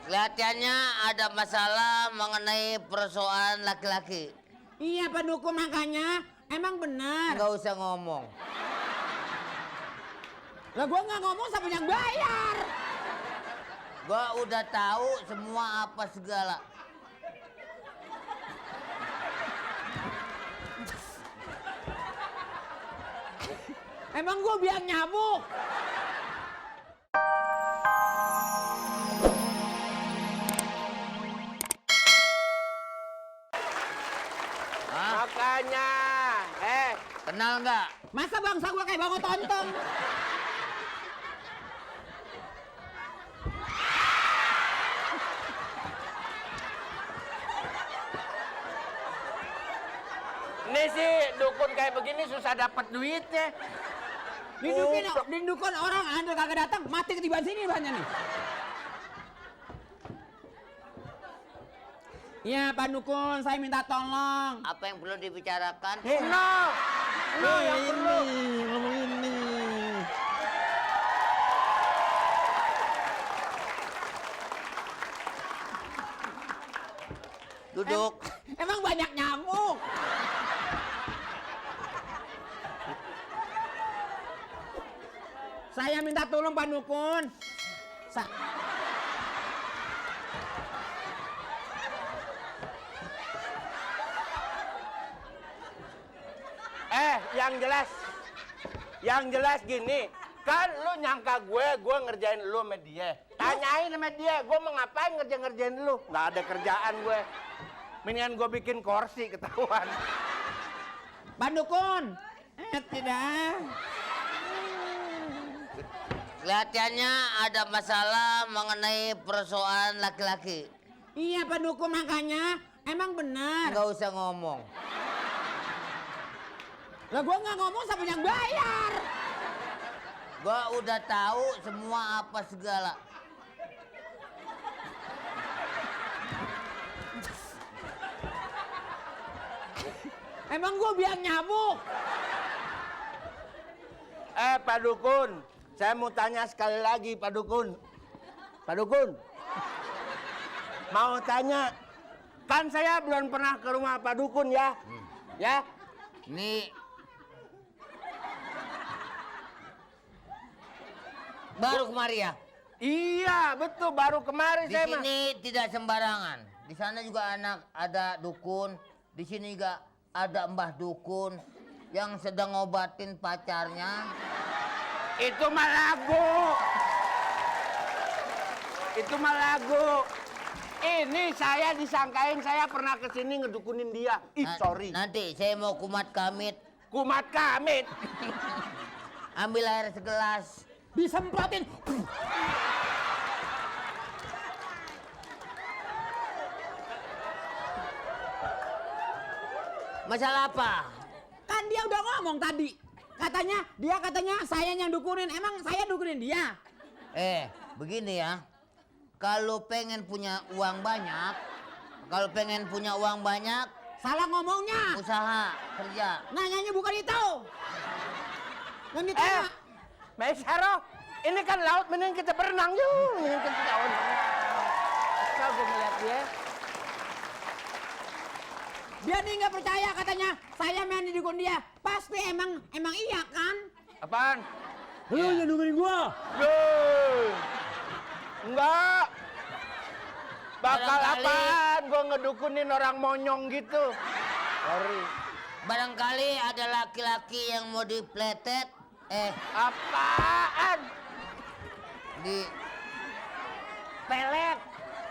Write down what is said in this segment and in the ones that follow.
Kelihatannya ada masalah mengenai persoalan laki-laki. Iya Pak Dukun, makanya emang benar. Nggak usah ngomong. Lah gua nggak ngomong, siapa yang bayar? Gua udah tahu semua apa segala. Emang gua biang nyamuk. Makanya, Kenal nggak? Masa bangsa gua kayak bango tontong? ini sih dukun kayak begini susah dapat duitnya. Didukun orang anda kagak datang, mati ketiban sini banyak nih. Iya Pak Dukun, saya minta tolong. Apa yang perlu dibicarakan? Yang perlu. Ngomong ini. Duduk. Emang banyak nyamuk. Saya minta tolong Pak Dukun. Yang jelas gini, kan lu nyangka gue ngerjain lu sama dia. Tanyain sama dia, gue mau ngapain ngerjain lu? Nggak ada kerjaan gue. Mendingan gue bikin kursi ketahuan. Pak Dukun, tidak. Kelihatannya ada masalah mengenai persoalan laki-laki. Iya Pak Dukun, makanya emang benar. Nggak usah ngomong. Lah gua nggak ngomong, siapa yang bayar? Gua udah tahu semua apa segala. Emang gua biang nyamuk. Pak Dukun, saya mau tanya sekali lagi Pak Dukun. Pak Dukun, mau tanya, kan saya belum pernah ke rumah Pak Dukun ya? Ya? Ini baru kemari ya? Iya, betul, baru kemarin Di saya mah. sini tidak sembarangan. Di sana juga ada dukun. Di sini juga ada mbah dukun yang sedang ngobatin pacarnya. Itu mah lagu. Itu mah lagu. Ini saya disangkain saya pernah kesini ngedukunin dia. Sorry. Nanti saya mau kumat kamit. Kumat kamit. Ambil air segelas. Disemprotin. Masalah apa? Kan dia udah ngomong tadi. Katanya saya yang dukunin. Emang saya dukunin dia? Begini ya. Kalau pengen punya uang banyak, Salah ngomongnya. usaha, kerja. Nanyanya bukan itu. Yang ditanya. Maesaro, ini kan laut, mending kita berenang yuk. Mending kita berenang. Asal gue ngeliat dia. Dia nih nggak percaya, katanya saya main dukun dia. Pasti emang iya kan? Apaan? Lu yang dukunin gua. Enggak. Bakal Barangkali- apaan? Gue ngedukunin orang monyong gitu. Sorry. Barangkali ada laki-laki yang mau dipletet. Apaan? Di Pelet.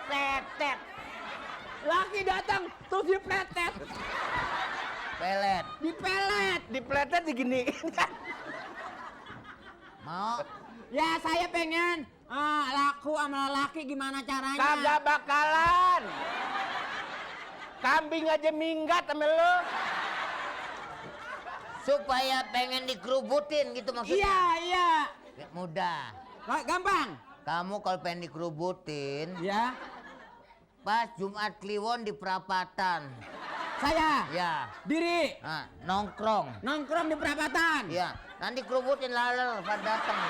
Pletet. Laki datang terus dipletet. pelet. Dipelet. Dipletet diginiin kan? Mau? Ya saya pengen laku sama laki, gimana caranya? Kagak bakalan. Kambing aja minggat sama lo. Supaya pengen dikerubutin gitu maksudnya. Iya. Mudah. Gampang. Kamu kalau pengen dikerubutin, Ya. pas Jumat Kliwon di perapatan. Saya. Ya. Diri. Nah, nongkrong. Nongkrong di perapatan. Ya. Nanti kerubutin laler pada datang.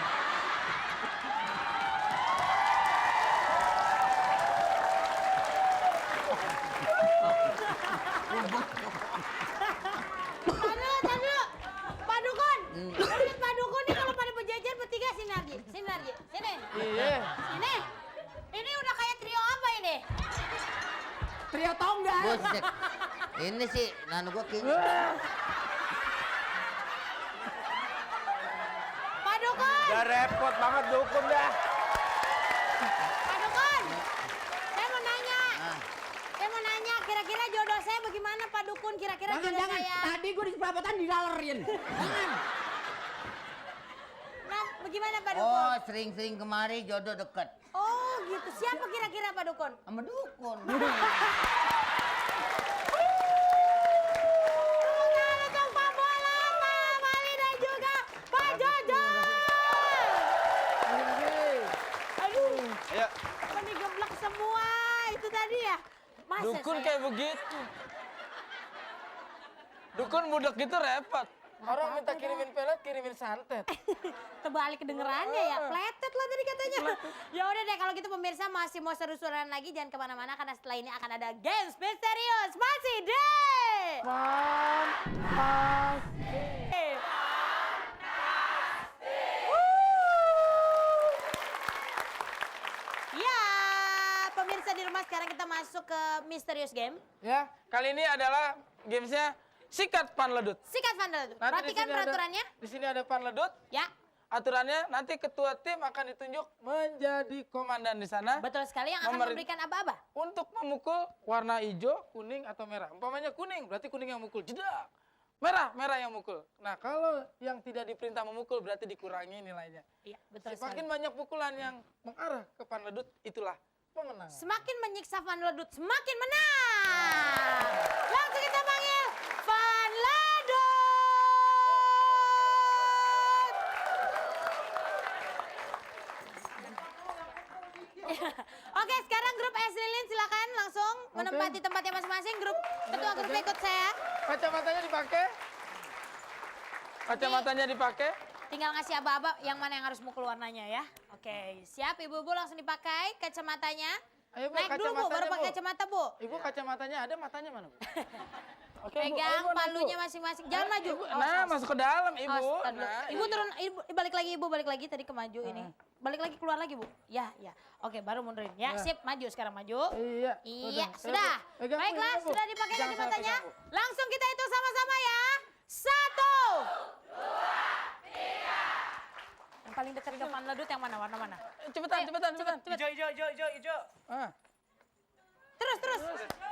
Tahan dulu. Pak Dukun. Menurut Pak Dukun nih kalau pada berjajar bertiga sini Narji. Sini Narji. Sini. Iya. Sini. Ini udah kayak trio apa ini? Trio tonggal. Buset. Ini sih, nanu gua kayaknya. Pak Dukun. Udah repot banget dukun dah. Pak Dukun. Saya mau nanya. Ah. Saya mau nanya, kira-kira jodoh saya bagaimana Pak Dukun? Kira-kira Jangan, jodoh jangan. saya. Tadi gue di perapatan dilalerin. Jangan. Nah, bagaimana Pak Dukun? Oh, sering-sering kemari jodoh deket. Oh, gitu. Siapa kira-kira Pak Dukun? Sama dukun. Untuk Pak Bola, Pak Mali dan juga Pak Jojo. Aduh, Ayo. ini geblek semua itu tadi ya. Masa Dukun saya- kayak begitu. Dukun budak gitu repot. Orang minta kirimin pelet, kirimin santet. Terbalik kedengerannya ya, pletet lah tadi katanya. Ya udah deh kalau gitu pemirsa masih mau seru-seruan lagi jangan kemana-mana karena setelah ini akan ada games misterius masih deh. Ya, pemirsa di rumah sekarang kita masuk ke misterius game. Ya, kali ini adalah gamesnya sikat panledut. Sikat Vandal. Nanti di Perhatikan sini ada- peraturannya. Di sini ada panledut. Ya, Aturannya nanti ketua tim akan ditunjuk menjadi komandan di sana betul sekali yang akan Memberi- memberikan aba-aba. untuk memukul warna hijau, kuning atau merah. Umpamanya kuning, berarti kuning yang mukul. Jedak. Merah, merah yang mukul. Nah, kalau yang tidak diperintah memukul berarti dikurangi nilainya. Iya, betul sekali. Semakin banyak pukulan yang mengarah ke panledut, itulah pemenang. Semakin menyiksa Van Ledut, semakin menang. Langsung kita panggil Van Ledut. Oke, sekarang grup S Lilin silakan langsung menempati tempatnya masing-masing. Grup ketua grupnya ikut saya. Kacamatanya dipakai. Kacamatanya dipakai. Tinggal ngasih aba-aba yang mana yang harus mukul warnanya ya. Oke, siap ibu-ibu langsung dipakai kacamatanya. Ayo, Bu, Naik dulu Bu, baru kacamatanya, pakai Bu. kacamata Bu. Ibu kacamatanya ada, matanya mana, Bu? Oke, Bu. Ayo, Pegang Bu, naik, Bu. palunya masing-masing. Jangan maju. Ibu, Awas, nah, awas. masuk ke dalam, Ibu. Awas, tar dulu. Nah, Ibu iya. turun, ibu, balik lagi Ibu, balik lagi tadi ke maju ini. Balik lagi keluar lagi Bu. Ya, ya. Oke, baru mundurin. Ya, Ya. sip, maju sekarang maju. Iya. Iya, Ayo, sudah. Bu. Pegang, Bu, Baiklah, pegang, Bu. sudah dipakai Jangan salah kacamatanya. pegang, Bu. Langsung kita hitung sama-sama ya. 1. Yang paling dekat ke Van Ledut yang mana? Warna mana? Cepetan, Ayo, cepetan, cepet, cepetan. cepet. Hijau. Ah. Terus, terus.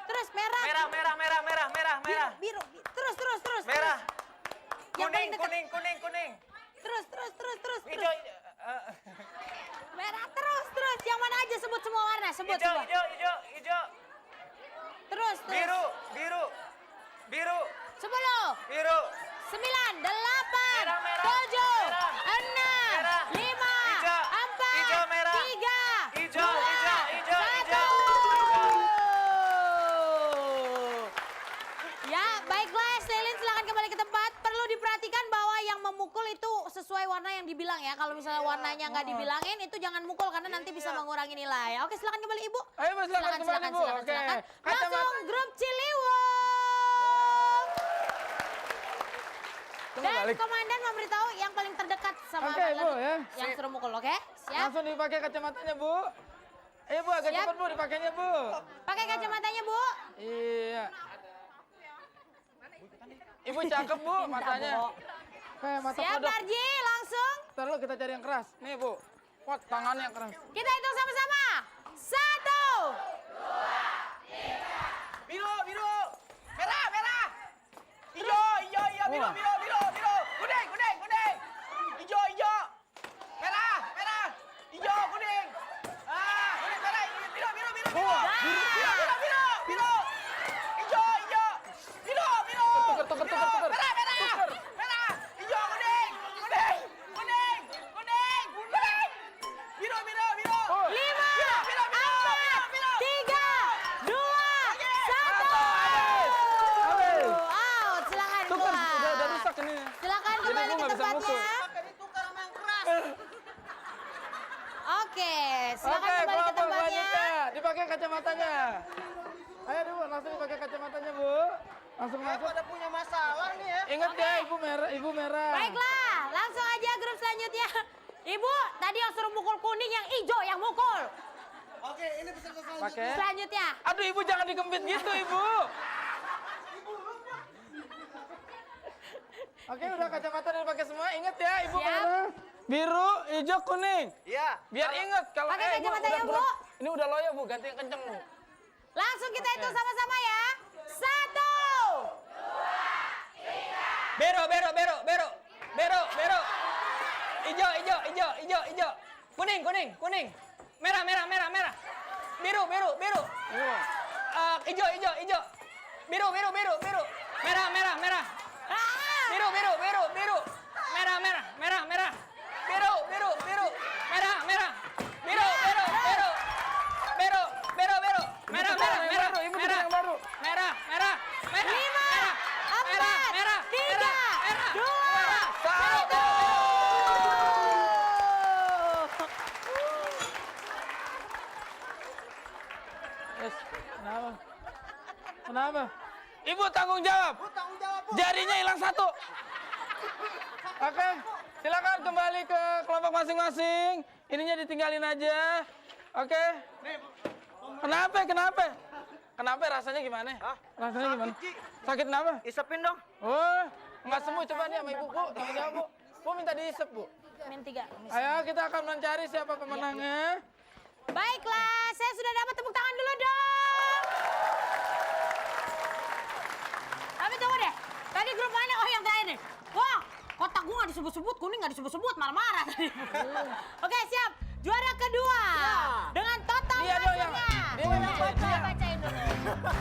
Terus, merah. Merah. Biru. Terus. Merah. Yang paling dekat. Kuning. Terus. Hijau. Merah terus. Yang mana aja sebut semua warna, sebut semua. Hijau. Terus. Biru. 10, Biru. 9, 8, Merah. 7, Merah. 6, Merah. 5, Hijau. 4, Hijau, merah. 3, Hijau. 1. Ya, baiklah Selin silakan kembali ke tempat. Perlu diperhatikan bahwa yang memukul itu sesuai warna yang dibilang ya. Kalau misalnya warnanya nggak dibilangin itu jangan mukul karena nanti bisa mengurangi nilai. Oke, silakan kembali Ibu. Ayo, Bu, silakan kembali, Bu. Oke. Langsung Kacamata. grup Ciliwung. Tunggu Dan balik. komandan memberitahu yang paling terdekat sama Oke, Van Bu, Ledut ya. yang suruh mukul, oke? Siap? Langsung dipakai kacamatanya, Bu. Ayo, Bu, agak Siap. cepat, Bu, dipakainya, Bu. Pakai kacamatanya, Bu. Iya. Ibu cakep, Bu, matanya. Bu. Kayak mata Siap, kodok. Narji, langsung. Ntar lu kita cari yang keras. Nih, Bu. Kuat tangannya yang keras. Kita hitung sama-sama. 1. Biru. Merah. Hijau. Biru. Wah. Kuning. Hijau. Merah. Hijau, kuning. Kuning, merah. Biru. Wah, Biru. Hijau. Biru. Tuker. Merah. Hijau, kuning. Biru. 5, 4, 3, 2, 1. Habis. Out, silakan Tuker, keluar. udah rusak ini. Silakan Jadi kembali gua ke nggak bisa tempatnya. Oke, silakan Oke, kembali ke kelompok tempatnya. selanjutnya. Dipakai kacamatanya. Ayo, Bu, langsung dipakai kacamatanya, Bu. Langsung masuk. Pada punya masalah nih ya. Ingat ya, ibu merah. Baiklah, langsung aja grup selanjutnya. Ibu, tadi yang suruh mukul kuning, yang hijau yang mukul. Oke, ini peserta selanjutnya. Pakai. Selanjutnya. Aduh, ibu jangan dikempit gitu, ibu. Oke, udah kacamata udah pakai semua. Ingat ya, ibu Siap. merah. Biru, hijau, kuning. Iya. Biar ingat kalau Pakai Ibu kacamata ya, udah Bu. Ini udah loyo, Bu. Ganti yang kenceng, Bu. Langsung kita hitung sama-sama ya. 1. Biru. Ijo. Kuning. Merah. Biru. Ijo. Biru. Merah. Ah! Biru. Merah. Biru. Merah. Biru. Merah. Baru, ibu bikin yang baru. Merah. 5, 4, 3, 2, 1. Yes. Kenapa? Ibu tanggung jawab. Jarinya hilang 1. Oke, silakan kembali ke kelompok masing-masing. Ininya ditinggalin aja. Oke. Kenapa rasanya gimana? Rasanya gimana? Sakit kenapa? Isepin dong. Oh, nggak sembuh. Coba nih sama ibu, Bu. Tanggung jawab, Bu. Bu minta diisep, Bu. Min 3. Ayo kita akan mencari siapa pemenangnya. Baiklah, saya sudah dapat tepuk tangan dulu dong. Tapi tunggu deh, tadi grup mana? Oh yang terakhir nih. Wah, kotak gua nggak disebut-sebut, kuning nggak disebut-sebut, malah marah tadi. Oke siap, juara kedua. Dengan total Dia dong yang- masuknya. dia yang baca. Saya bacain dulu.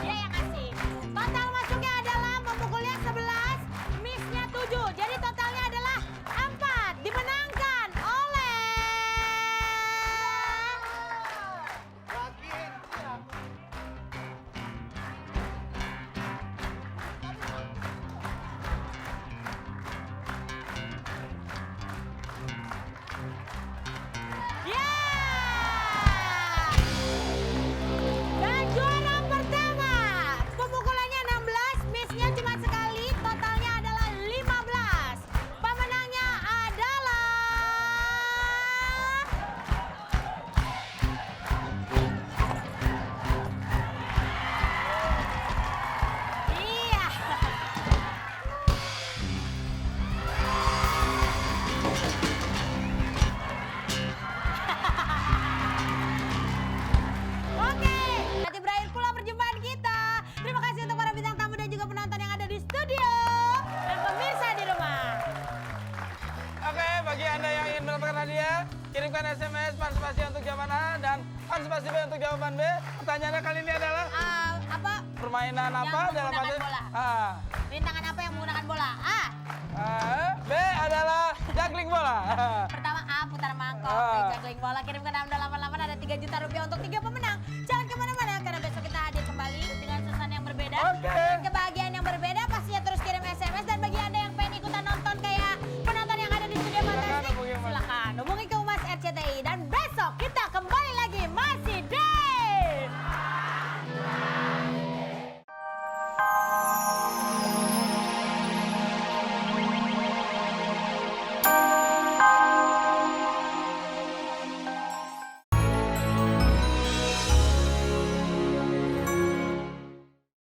Dia yang ngasih. Total masuknya adalah memukulnya 11, missnya 7. Jadi totalnya adalah 4. Dimenangkan oleh... Ya! Dan juara pertama, pemukulannya 16, missnya cuma sekali, totalnya adalah 15. Pemenangnya adalah... Iya. Oke, nanti berakhir pula perjumpaan kita. Terima kasih untuk para bintang tamu dan juga penonton yang ada di studio dan pemirsa di rumah. Oke, bagi Anda yang ingin mendapatkan hadiah, kirimkan SMS partisipasi untuk jawaban A dan partisipasi B untuk jawaban B. Pertanyaannya kali ini adalah Apa? permainan apa Yang dalam menggunakan arti bola. A. Rintangan apa yang menggunakan bola? A. B adalah juggling bola. Pertama A, putar mangkok. B, juggling bola. Kirimkan 688 ada 3 juta rupiah untuk 3 pemenang. Jangan kemana-mana karena besok kita hadir kembali dengan suasana yang berbeda. Oke.